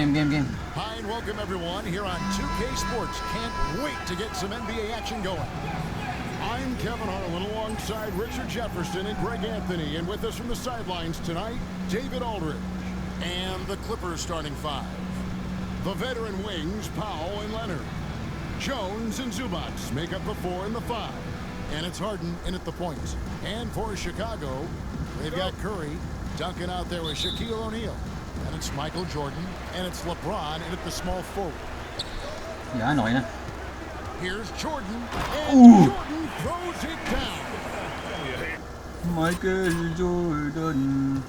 Game. Hi and welcome everyone here on 2K Sports. Can't wait to get some NBA action going. I'm Kevin Harlan alongside Richard Jefferson and Greg Anthony. And with us from the sidelines tonight, David Aldridge. And the Clippers starting five. The veteran wings, Powell and Leonard. Jones and Zubac make up the 4 and the 5. And it's Harden in at the points. And for Chicago, they've got Curry, Duncan out there with Shaquille O'Neal. And it's Michael Jordan, and it's LeBron in at the small forward. Dạ nói nè. Here's Jordan, and Jordan throws it down. Michael Jordan.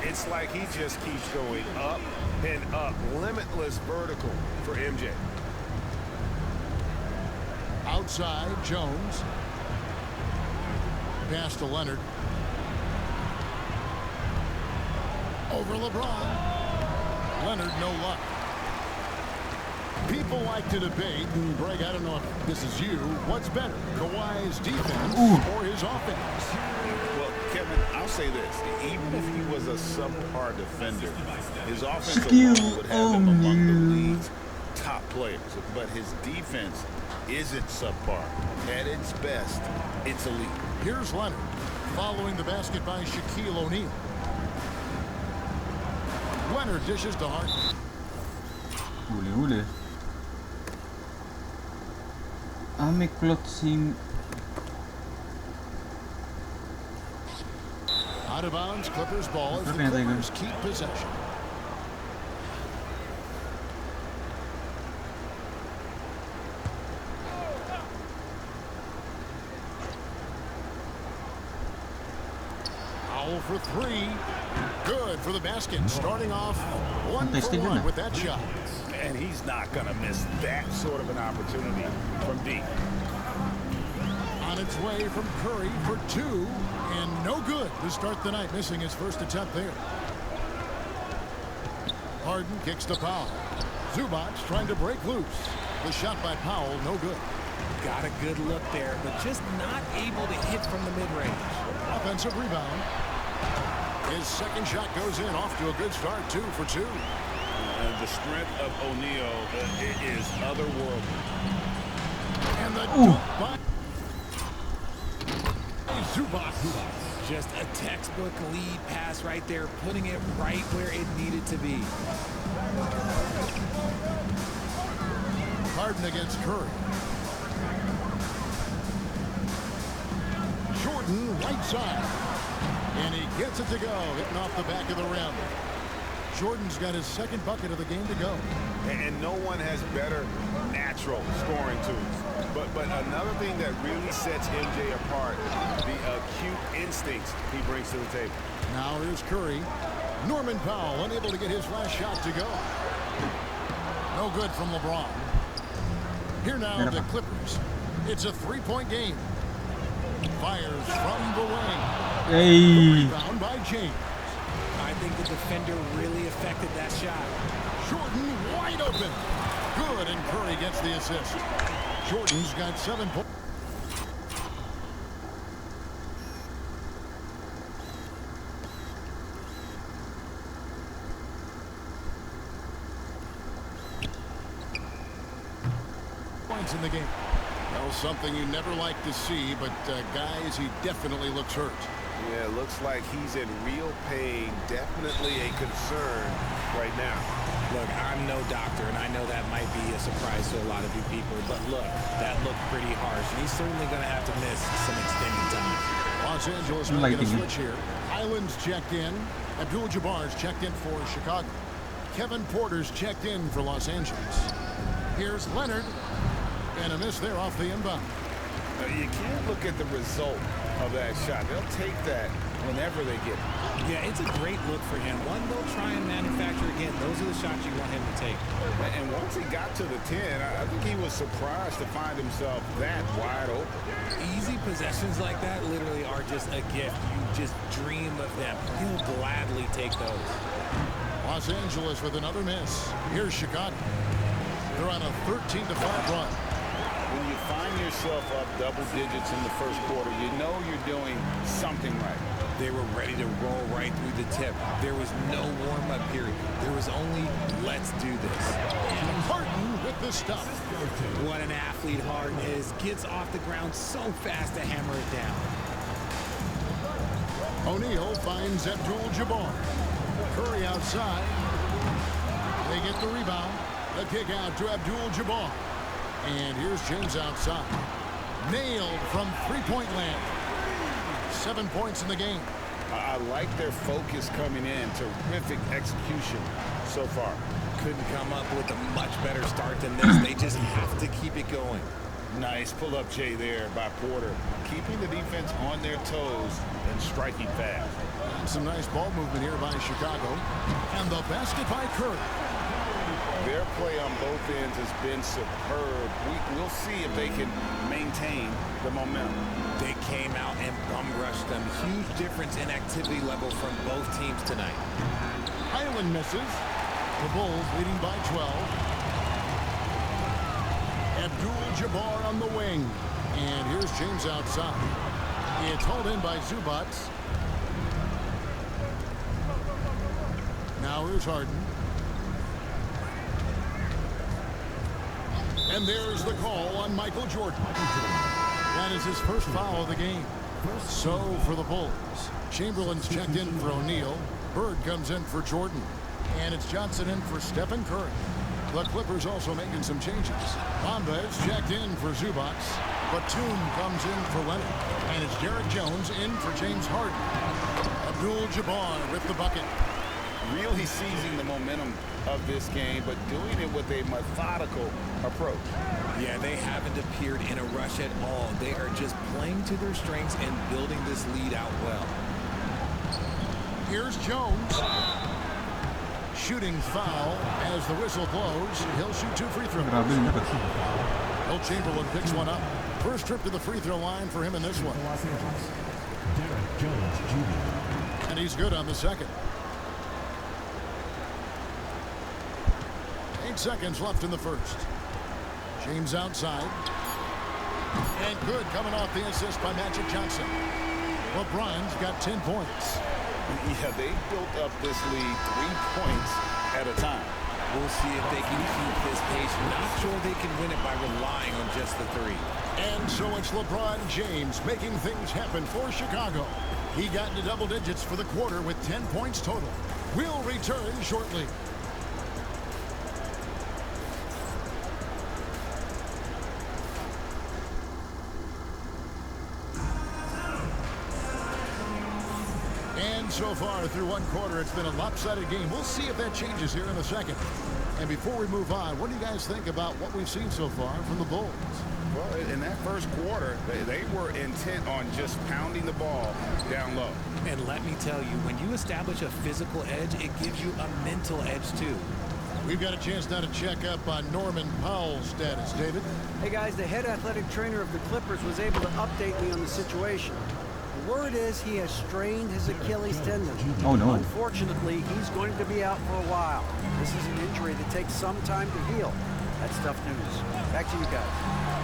It's like he just keeps going up and up. Limitless vertical for MJ. Outside, Jones. Pass to Leonard. Over LeBron. Leonard, no luck. People like to debate, and Greg, I don't know if this is you, what's better, Kawhi's defense or his offense? Well, Kevin, I'll say this. Even if he was a subpar defender, his offense alone would have him among the league's top players. But his defense isn't subpar. At its best, it's elite. Here's Leonard, following the basket by Shaquille O'Neal. Leonard dishes to Harden. Ule. Ame closing. Out of bounds, Clippers ball as the Clippers keep possession. Powell for 3. Good for the basket. Starting off 1-for-1 with that shot. And he's not going to miss that sort of an opportunity from deep. On its way from Curry for 2. And no good to start the night, missing his first attempt there. Harden kicks to Powell. Zubac trying to break loose. The shot by Powell, no good. Got a good look there, but just not able to hit from the mid-range. Offensive rebound. His second shot goes in, off to a good start, 2 for 2. The strength of O'Neal is otherworldly. And the dunk by Zubac. Just a textbook lead pass right there, putting it right where it needed to be. Harden against Curry. Jordan right side. And he gets it to go, hitting off the back of the rim. Jordan's got his second bucket of the game to go. And no one has better natural scoring tools. But another thing that really sets MJ apart, the acute instincts he brings to the table. Now here's Curry. Norman Powell unable to get his last shot to go. No good from LeBron. Here now the Clippers. It's a 3-point game. Fires from the wing. Hey. Rebound by James. I think the defender really affected that shot. Jordan wide open. Good, and Curry gets the assist. Jordan's got 7 points. In the game. Well, something you never like to see, but guys, he definitely looks hurt. Yeah, looks like he's in real pain. Definitely a concern right now. Look, I'm no doctor, and I know that might be a surprise to a lot of you people, but look, that looked pretty harsh, and he's certainly going to have to miss some extended time. Los Angeles making a switch here. Island's checked in. Abdul-Jabbar's checked in for Chicago. Kevin Porter's checked in for Los Angeles. Here's Leonard. And a miss there off the inbound. You can't look at the result of that shot. They'll take that whenever they get it. Yeah, it's a great look for him. One they'll try and manufacture again. Those are the shots you want him to take. And once he got to the 10, I think he was surprised to find himself that wide open. Easy possessions like that literally are just a gift. You just dream of them. He'll gladly take those. Los Angeles with another miss. Here's Chicago. They're on a 13-5 run. When you find yourself up double digits in the first quarter, you know you're something right. They were ready to roll right through the tip. There was no warm-up period. There was only, let's do this. And Harden with the stuff. What an athlete Harden is. Gets off the ground so fast to hammer it down. O'Neal finds Abdul-Jabbar. Curry outside. They get the rebound. A kick out to Abdul-Jabbar. And here's James outside. Nailed from three-point land. 7 points in the game. I like their focus coming in. Terrific execution so far. Couldn't come up with a much better start than this. They just have to keep it going. Nice pull-up J there by Porter. Keeping the defense on their toes and striking fast. And some nice ball movement here by Chicago. And the basket by Curry. Their play on both ends has been superb. We'll see if they can maintain the momentum. They came out and bum-rushed them. Huge difference in activity level from both teams tonight. Highland misses. The Bulls leading by 12. Abdul-Jabbar on the wing. And here's James outside. It's hauled in by Zubac. Now here's Harden. And there's the call on Michael Jordan. That is his first foul of the game. So for the Bulls, Chamberlain's checked in for O'Neal. Bird comes in for Jordan. And it's Johnson in for Stephen Curry. The Clippers also making some changes. Bamba is checked in for Zubac. Batum comes in for Leonard. And it's Derek Jones in for James Harden. Abdul-Jabbar with the bucket. Really seizing the momentum of this game, but doing it with a methodical approach. Yeah, they haven't appeared in a rush at all. They are just playing to their strengths and building this lead out well. Here's Jones. Shooting foul as the whistle blows. He'll shoot 2 free throws. Grabe yun dapat. Will Chamberlain picks one up. First trip to the free throw line for him in this one. Los Angeles, Derek Jones Jr. And he's good on the second. 8 seconds left in the first. James outside. And good coming off the assist by Magic Johnson. LeBron's got 10 points. Yeah, they built up this lead 3 points at a time. We'll see if they can keep this pace. Not sure they can win it by relying on just the 3. And so it's LeBron James making things happen for Chicago. He got into double digits for the quarter with 10 points total. We'll return shortly. And so far through one quarter, it's been a lopsided game. We'll see if that changes here in a second. And before we move on, what do you guys think about what we've seen so far from the Bulls? Well, in that first quarter, they were intent on just pounding the ball down low. And let me tell you, when you establish a physical edge, it gives you a mental edge too. We've got a chance now to check up on Norman Powell's status. David? Hey guys, the head athletic trainer of the Clippers was able to update me on the situation. The word is he has strained his Achilles tendon. Oh no. Unfortunately, he's going to be out for a while. This is an injury that takes some time to heal. That's tough news. Back to you guys.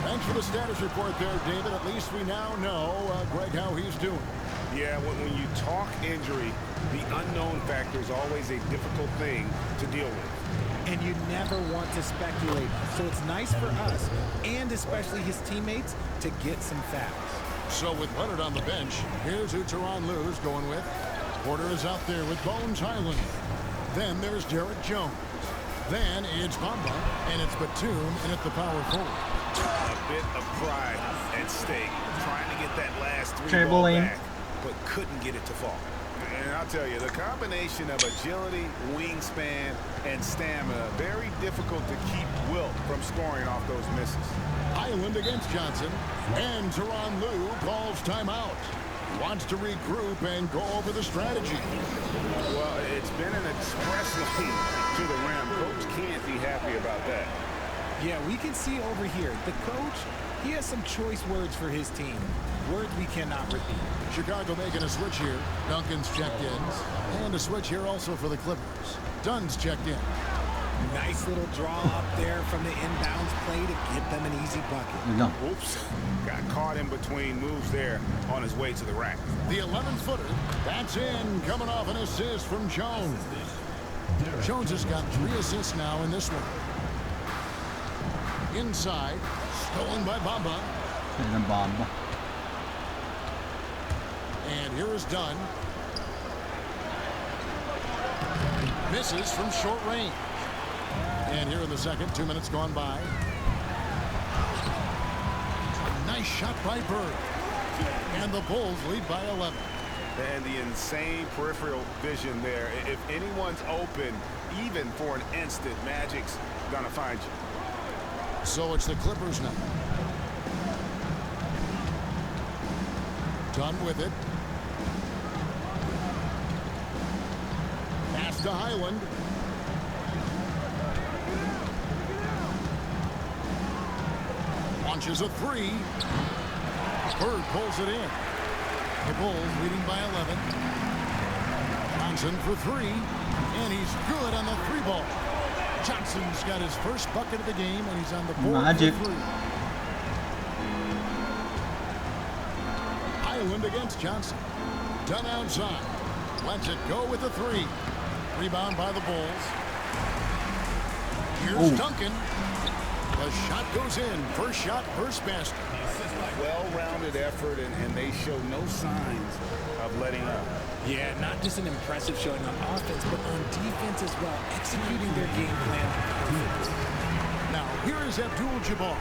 Thanks for the status report there, David. At least we now know, Greg, how he's doing. Yeah, when you talk injury, the unknown factor is always a difficult thing to deal with. And you never want to speculate. So it's nice for us, and especially his teammates, to get some facts. So with Leonard on the bench, here's who Tyronn Lue's going with. Porter is out there with Bones Highland. Then there's Derek Jones. Then it's Bamba, and it's Batum, and it's the power forward. A bit of pride at stake, trying to get that last 3 ball Chamberlain. back, but couldn't get it to fall. And I'll tell you, the combination of agility, wingspan, and stamina, very difficult to keep Wilt from scoring off those misses. Highland against Johnson, and Tyronn Lue calls timeout. Wants to regroup and go over the strategy. Well, it's been an express lane to the rim. Coach can't be happy about that. Yeah, we can see over here, the coach, he has some choice words for his team. Words we cannot repeat. Chicago making a switch here. Duncan's checked in. And a switch here also for the Clippers. Dunn's checked in. Nice little draw up there from the inbounds play to get them an easy bucket. Yun lang. Oops. Got caught in between moves there on his way to the rack. The 11-footer, that's in, coming off an assist from Jones. Jones has got 3 assists now in this one. Inside, stolen by Bamba. Yan ang Bamba. And here is Dunn. Misses from short range. And here in the second, 2 minutes gone by. A nice shot by Bird. And the Bulls lead by 11. And the insane peripheral vision there. If anyone's open, even for an instant, Magic's gonna find you. So it's the Clippers now. Dunn with it. Pass to Highland. Launches a 3. Bird pulls it in. The Bulls leading by 11. Johnson for 3. And he's good on the 3-ball. Johnson's got his first bucket of the game, and he's on the board Magic. for 3. Highland against Johnson. Dunn outside. Lets it go with the 3. Rebound by the Bulls. Here's Duncan. The shot goes in. First shot, first basket. Well-rounded effort, and they show no signs of letting up. Yeah, not just an impressive showing on offense, but on defense as well, executing their game plan perfectly. Now, here is Abdul-Jabbar.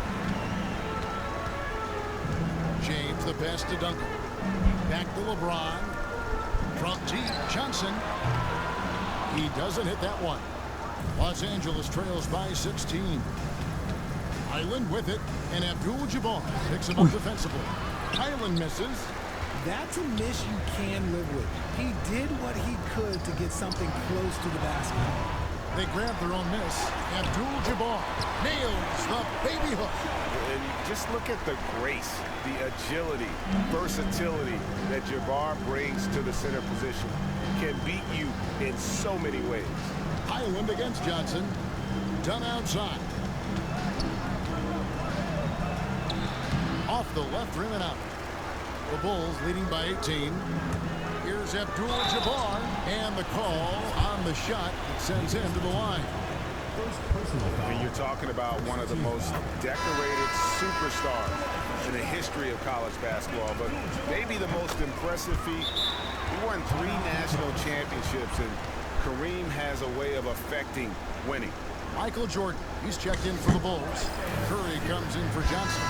James, the pass to Duncan. Back to LeBron. From deep, Johnson. He doesn't hit that one. Los Angeles trails by 16. Highland with it, and Abdul-Jabbar picks him up defensively. Highland misses. That's a miss you can live with. He did what he could to get something close to the basket. They grab their own miss. Abdul-Jabbar nails the baby hook. And just look at the grace, the agility, versatility that Jabbar brings to the center position. Can beat you in so many ways. Highland against Johnson. Dunn outside. Off the left rim and out. The Bulls leading by 18. Here's Abdul-Jabbar, and the call on the shot that sends him to the line. And you're talking about one of the most decorated superstars in the history of college basketball, but maybe the most impressive feat. He won 3 national championships, and Kareem has a way of affecting winning. Michael Jordan, he's checked in for the Bulls. Curry comes in for Johnson.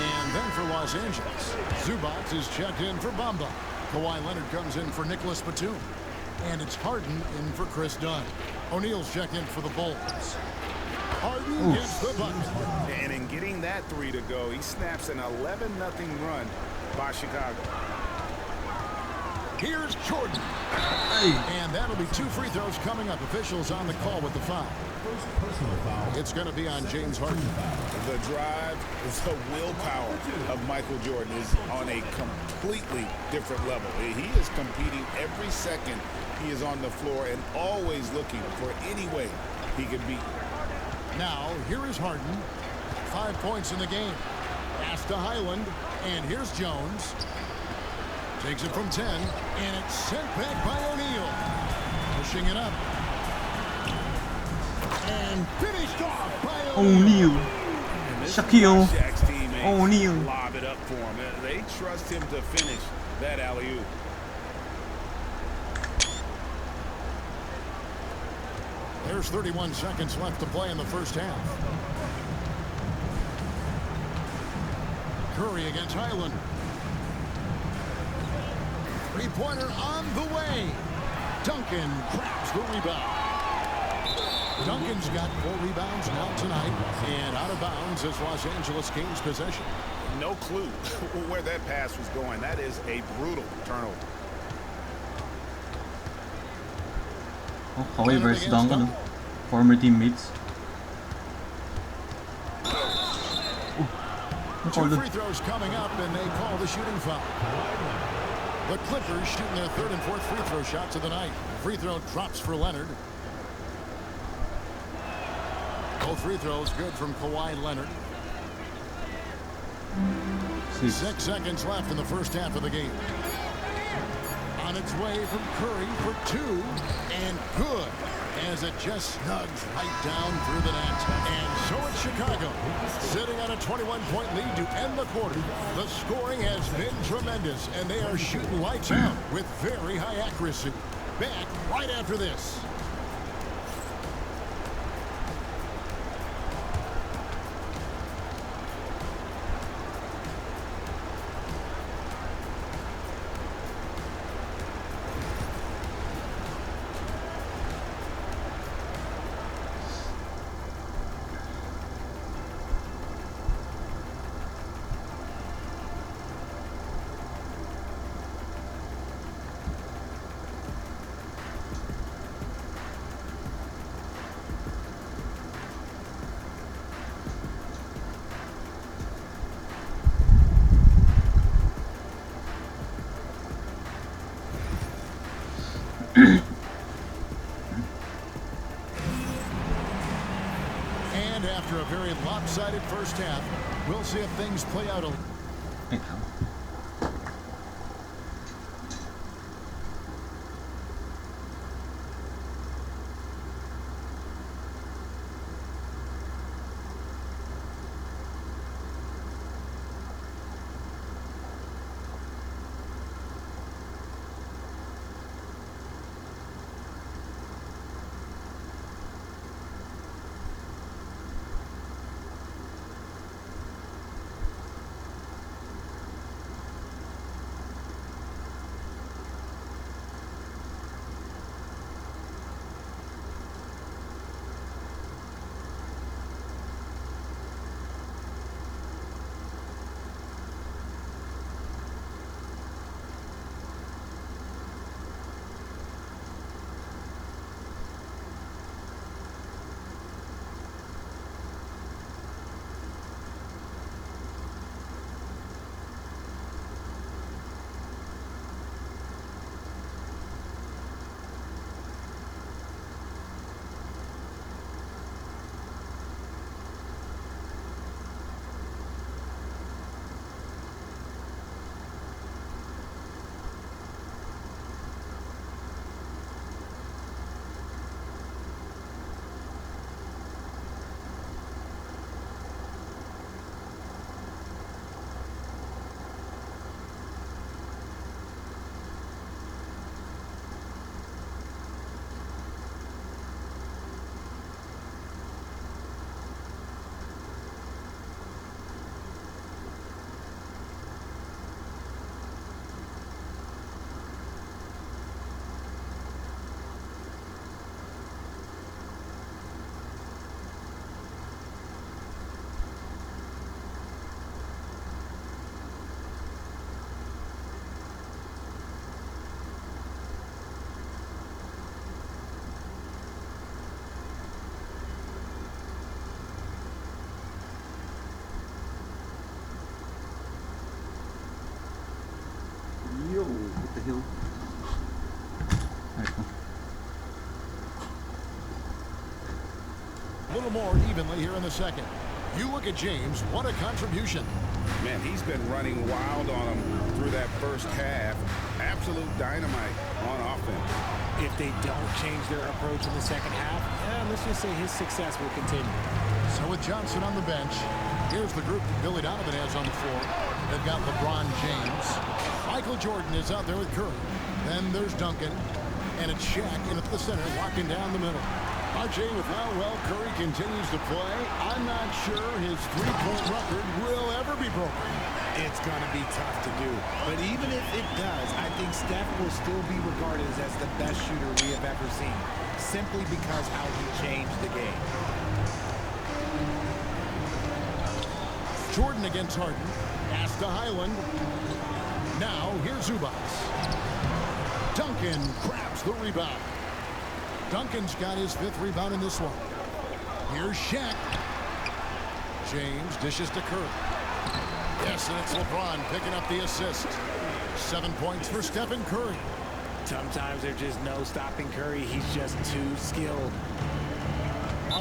And then for Los Angeles, Zubac is checked in for Bamba. Kawhi Leonard comes in for Nicholas Batum. And it's Harden in for Chris Dunn. O'Neal's checked in for the Bulls. Harden gets the bucket. And in getting that 3 to go, he snaps an 11-0 run by Chicago. Here's Jordan. And that'll be 2 free throws coming up. Officials on the call with the foul. It's going to be on James Harden. The drive, the willpower of Michael Jordan is on a completely different level. He is competing every second he is on the floor and always looking for any way he can beat. Now, here is Harden. 5 points in the game. Pass to Highland. And here's Jones. Takes it from 10. And it's sent back by O'Neal. Pushing it up. And finished off by O'Neal. Shaquille O'Neal. Lob it up for him. They trust him to finish that alley-oop. There's 31 seconds left to play in the first half. Curry against Highland. 3-pointer on the way. Duncan grabs the rebound. Duncan's got 4 rebounds now tonight, and out of bounds as Los Angeles gains possession. No clue where that pass was going. That is a brutal turnover. Oh, Kawhi versus Duncan. Former teammates. Two free throws coming up, and they call the shooting foul. The Clippers shooting their 3rd and 4th free throw shots of the night. Free throw drops for Leonard. Both free throws good from Kawhi Leonard. 6 seconds left in the first half of the game. On its way from Curry for 2, and good, as it just snugs right down through the net. And so it's Chicago, sitting on a 21-point lead to end the quarter. The scoring has been tremendous, and they are shooting lights out with very high accuracy. Back right after this. And after a very lopsided first half, we'll see if things play out a Yo, what the hell? Alright, cool. little more evenly here in the second. You look at James, what a contribution. Man, he's been running wild on him through that first half. Absolute dynamite on offense. If they don't change their approach in the second half, let's just say his success will continue. So with Johnson on the bench, here's the group that Billy Donovan has on the floor. They've got LeBron James. Michael Jordan is out there with Curry. Then there's Duncan. And it's Shaq in at the center, locking down the middle. RJ, with how well Curry continues to play, I'm not sure his three-point record will ever be broken. It's going to be tough to do. But even if it does, I think Steph will still be regarded as the best shooter we have ever seen, simply because how he changed the game. Jordan against Harden. Pass to Highland. Now, here's Zubats. Duncan grabs the rebound. Duncan's got his 5th rebound in this one. Here's Shaq. James dishes to Curry. Yes, and it's LeBron picking up the assist. 7 points for Stephen Curry. Sometimes there's just no stopping Curry. He's just too skilled.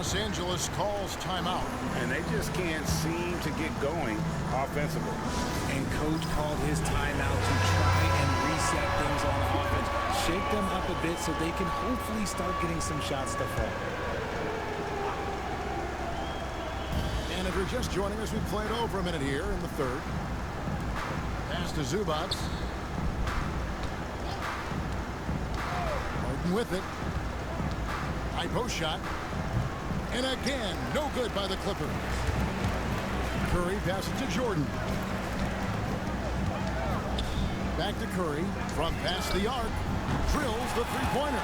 Los Angeles calls timeout. And they just can't seem to get going offensively. And coach called his timeout to try and reset things on offense. Shake them up a bit so they can hopefully start getting some shots to fall. And if you're just joining us, we played over a minute here in the third. Pass to Zubac. Harden with it. High post shot. And again, no good by the Clippers. Curry passes to Jordan. Back to Curry. From past the arc. Drills the three-pointer.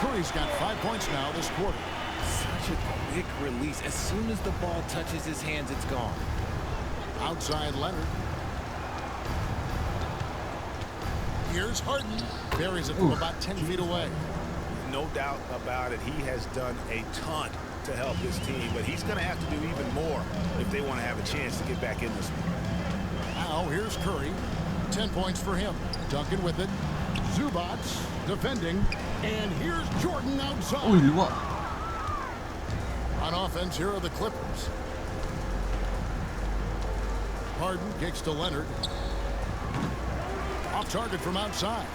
Curry's got 5 points now this quarter. Such a quick release. As soon as the ball touches his hands, it's gone. Outside Leonard. Here's Harden. Buries it from about 10 feet away. No doubt about it. He has done a ton to help his team, but he's going to have to do even more if they want to have a chance to get back in this one. Now here's Curry. 10 points for him. Duncan with it. Zubac defending. And here's Jordan outside. Ui, what? On offense, here are the Clippers. Harden kicks to Leonard. Off target from outside.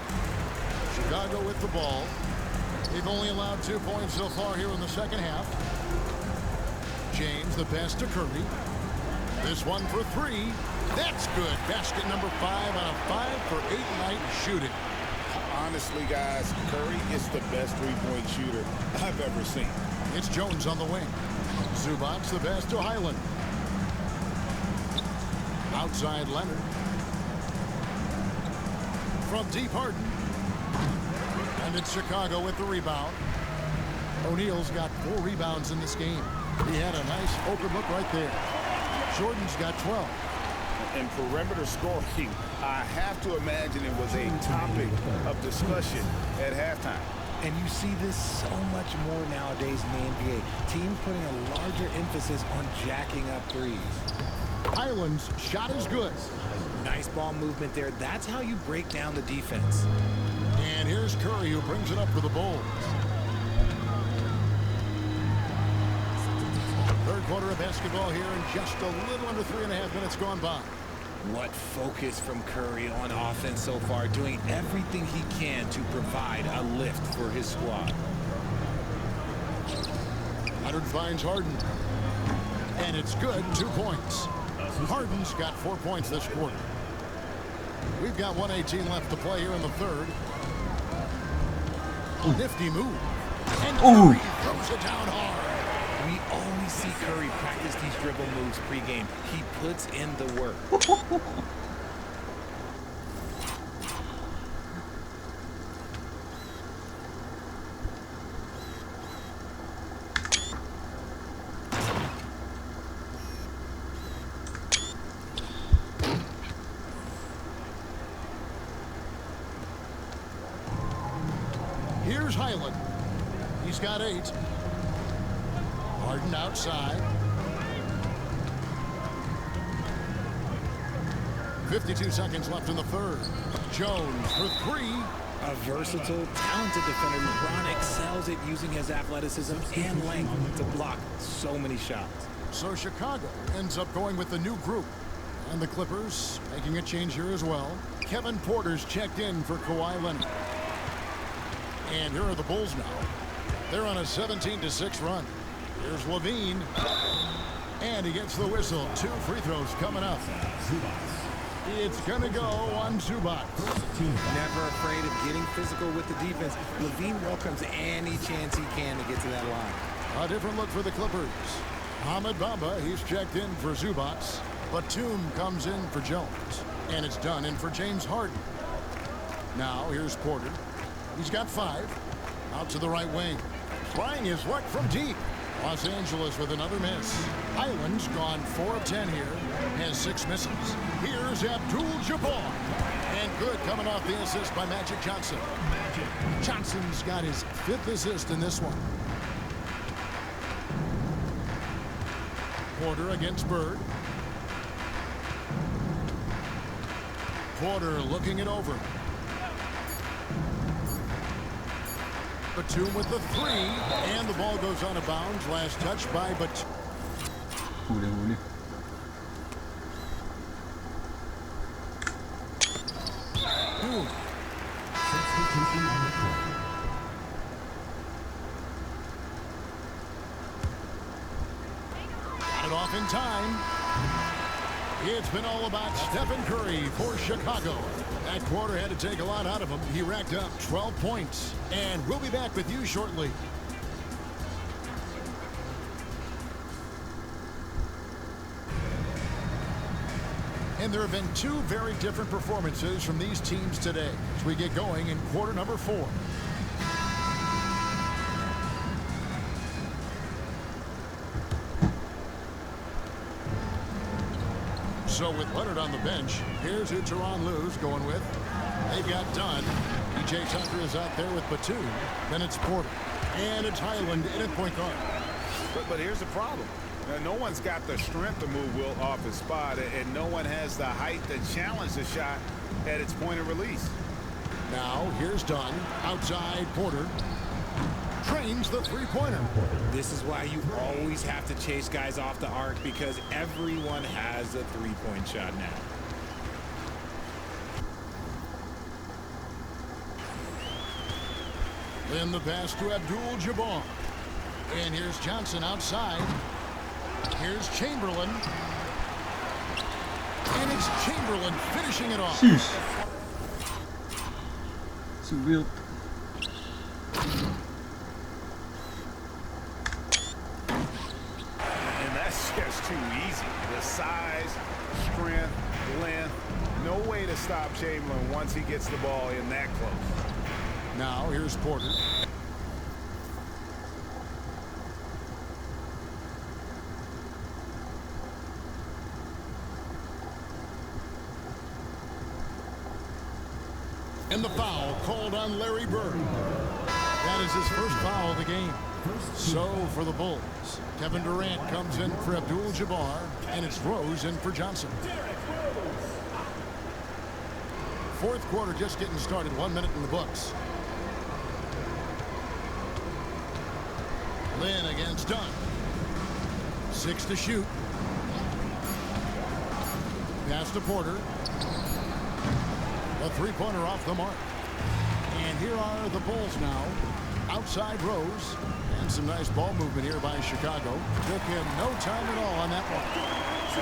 Chicago with the ball. They've only allowed 2 points so far here in the second half. James the pass to Curry. This one for three. That's good. Basket number 5 on a 5-for-8 night shooting. Honestly, guys, Curry is the best three-point shooter I've ever seen. It's Jones on the wing. Zubac the pass to Highland. Outside Leonard. From deep Harden. And it's Chicago with the rebound. O'Neal's got 4 rebounds in this game. He had a nice open look right there. Jordan's got 12. In perimeter scoring, I have to imagine it was a topic of discussion at halftime. And you see this so much more nowadays in the NBA. Teams putting a larger emphasis on jacking up threes. Highland's shot is good. Nice ball movement there. That's how you break down the defense. And here's Curry who brings it up for the Bulls. Third quarter of basketball here and just a little under 3.5 minutes gone by. What focus from Curry on offense so far, doing everything he can to provide a lift for his squad. Leonard finds Harden. And it's good, 2 points. Harden's got 4 points this quarter. We've got 1:18 left to play here in the third. Nifty move. And Curry throws it down hard. We always see Curry practice these dribble moves pregame. He puts in the work. Here's Highland. He's got 8. Harden outside. 52 seconds left in the third. Jones for 3. A versatile, talented defender. LeBron excels at using his athleticism and length to block so many shots. So Chicago ends up going with the new group. And the Clippers making a change here as well. Kevin Porter's checked in for Kawhi Leonard. And here are the Bulls now. They're on a 17-6 run. Here's Levine. And he gets the whistle. 2 free throws coming up. It's going to go on Zubac. Never afraid of getting physical with the defense. Levine welcomes any chance he can to get to that line. A different look for the Clippers. Ahmed Bamba, he's checked in for Zubac. Batum comes in for Jones. And it's done in for James Harden. Now here's Porter. He's got 5. Out to the right wing. Trying his luck from deep. Los Angeles with another miss. Highland's gone 4 of 10 here. Has 6 misses. Here's Abdul-Jabbar. And good coming off the assist by Magic Johnson. Johnson's got his 5th assist in this one. Porter against Bird. Porter looking it over. Batum with the three, and the ball goes out of bounds. Last touch by Batum. Huli. Substitution on the court. Got it off in time. It's been all about Stephen Curry for Chicago. That quarter had to take a lot out of him. He racked up 12 points. And we'll be back with you shortly. And there have been two very different performances from these teams today as we get going in quarter number 4. So with Leonard on the bench, here's who Tyronn Lue's going with. They've got Dunn. P.J. Tucker is out there with Batum. Then it's Porter. And it's Highland in at point guard. But here's the problem. Now, no one's got the strength to move Wilt off his spot, and no one has the height to challenge the shot at its point of release. Now, here's Dunn. Outside, Porter. Trains the three-pointer. This is why you always have to chase guys off the arc, because everyone has a three-point shot now. Then the pass to Abdul-Jabbar. And here's Johnson outside. Here's Chamberlain. And it's Chamberlain finishing it off. Sheesh. So Wilt. And that's just too easy. The size, strength, length, no way to stop Chamberlain once he gets the ball in that close. Now here's Porter. And the foul called on Larry Bird. That is his first foul of the game. So for the Bulls, Kevin Durant comes in for Abdul-Jabbar, and it's Rose in for Johnson. Fourth quarter just getting started. 1 minute in the books. Lynn against Dunn. 6 to shoot. Pass to Porter. A three-pointer off the mark. And here are the Bulls now. Outside Rose. And some nice ball movement here by Chicago. Took him no time at all on that one.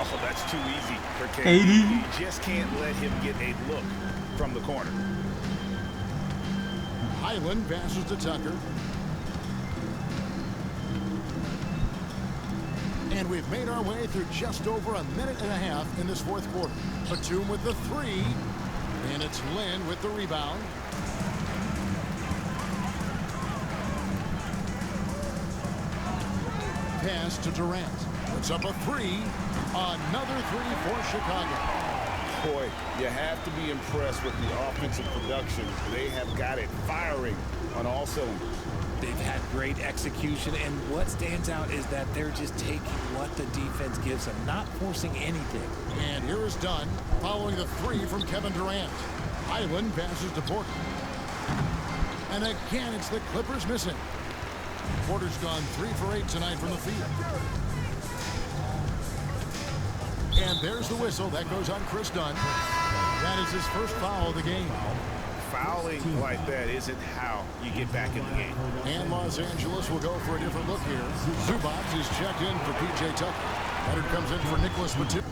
Oh, that's too easy for KD. You just can't let him get a look from the corner. Highland passes to Tucker. And we've made our way through just over a minute and a half in this fourth quarter. Batum with the three. And it's Lynn with the rebound. Pass to Durant. Puts up a three. Another three for Chicago. Boy, you have to be impressed with the offensive production. They have got it firing on all cylinders. They've had great execution, and what stands out is that they're just taking what the defense gives them, not forcing anything. And here is Dunn following the three from Kevin Durant. Highland passes to Porter. And again, it's the Clippers missing. Porter's gone 3 for 8 tonight from the field. And there's the whistle. That goes on Chris Dunn. That is his first foul of the game. Fouling like that isn't how you get back in the game. And Los Angeles will go for a different look here. Zubac is checked in for P.J. Tucker. Leonard comes in for Nicholas Batum.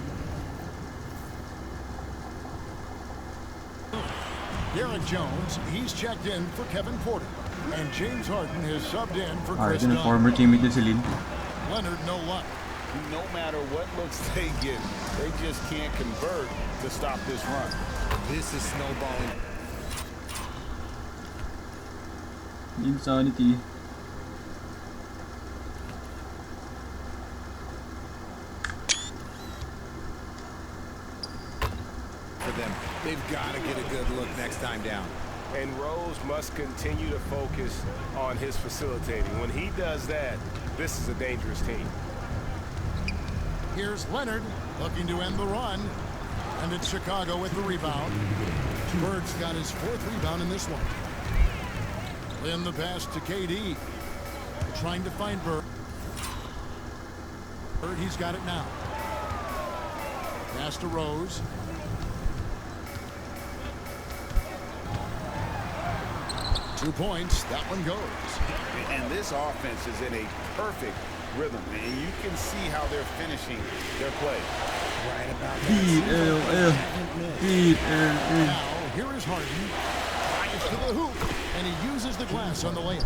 Derek Jones, he's checked in for Kevin Porter. And James Harden has subbed in for Chris Dunn. Former teammate din si Lin. Leonard, no luck. No matter what looks they get, they just can't convert to stop this run. This is snowballing. Insanity. For them, they've got to get a good look next time down. And Rose must continue to focus on his facilitating. When he does that, this is a dangerous team. Here's Leonard looking to end the run. And it's Chicago with the rebound. Bird's got his 4th rebound in this one. In the pass to KD. Trying to find Bird. He's got it now. Pass to Rose. Two points. That one goes. And this offense is in a perfect rhythm, and you can see how they're finishing their play. Right about that. BLL. BLL. Now, here is Harden. Drives to the hoop, and he uses the glass on the layup.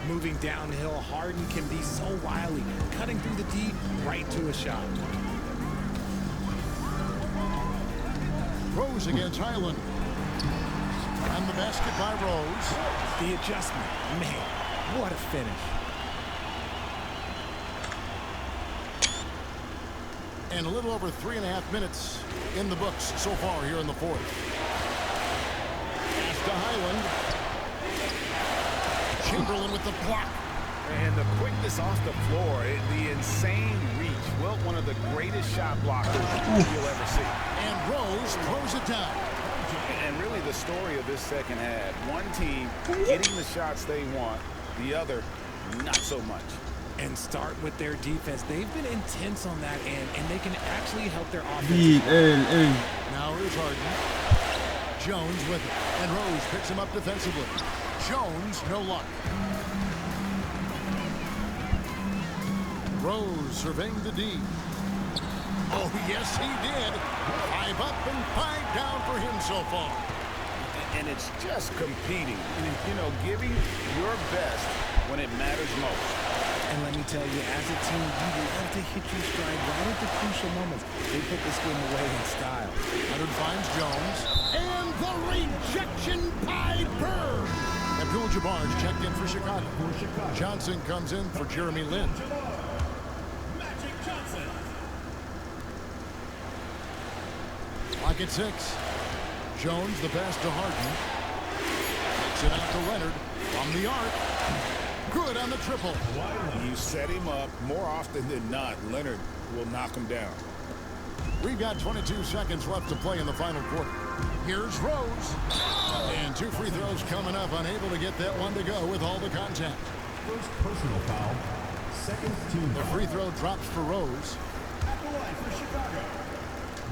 Moving downhill, Harden can be so wily, cutting through the D right to a shot. Rose against Highland. And the basket by Rose. The adjustment, man, what a finish. And a little over 3.5 minutes in the books so far here in the fourth. Pass to Highland. Chamberlain with the block. And the quickness off the floor, the insane reach. Well, one of the greatest shot blockers you'll ever see. And Rose throws it down. And really the story of this second half, one team getting the shots they want, the other not so much. And start with their defense. They've been intense on that end, and they can actually help their offense. BLL. Now here's Harden. Jones with it. And Rose picks him up defensively. Jones, no luck. Rose surveying the D. Oh, yes, he did. 5 up and 5 down for him so far. And it's just competing, you know, giving your best when it matters most. And let me tell you, as a team, you love to hit your stride right at the crucial moments. They put this game away in style. Leonard finds Jones. And the rejection by Bird. Abdul-Jabbar's checked in for Chicago. Johnson comes in for Jeremy Lin. Clock at 6. Jones, the pass to Harden. Takes it out to Leonard. From the arc. Good on the triple. You set him up, more often than not, Leonard will knock him down. We've got 22 seconds left to play in the final quarter. Here's Rose. And 2 free throws coming up, unable to get that one to go with all the contact. First personal foul. Second team The free throw drops for Rose. at the line for Chicago.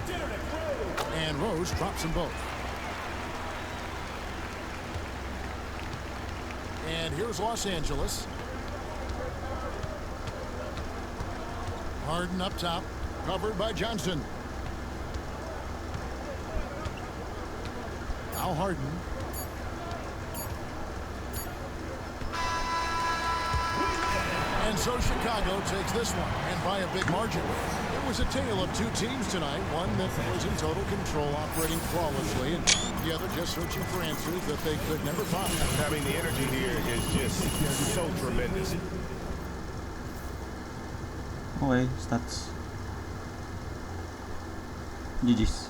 Derek Rose. And Rose drops them both. And here's Los Angeles. Harden up top, covered by Johnson. Now Harden. And so Chicago takes this one, and by a big margin. It was a tale of 2 teams tonight, one that was in total control, operating flawlessly, and the other just searching for answers that they could never find. I mean, the energy here is just so tremendous. Okay, stats. GG's.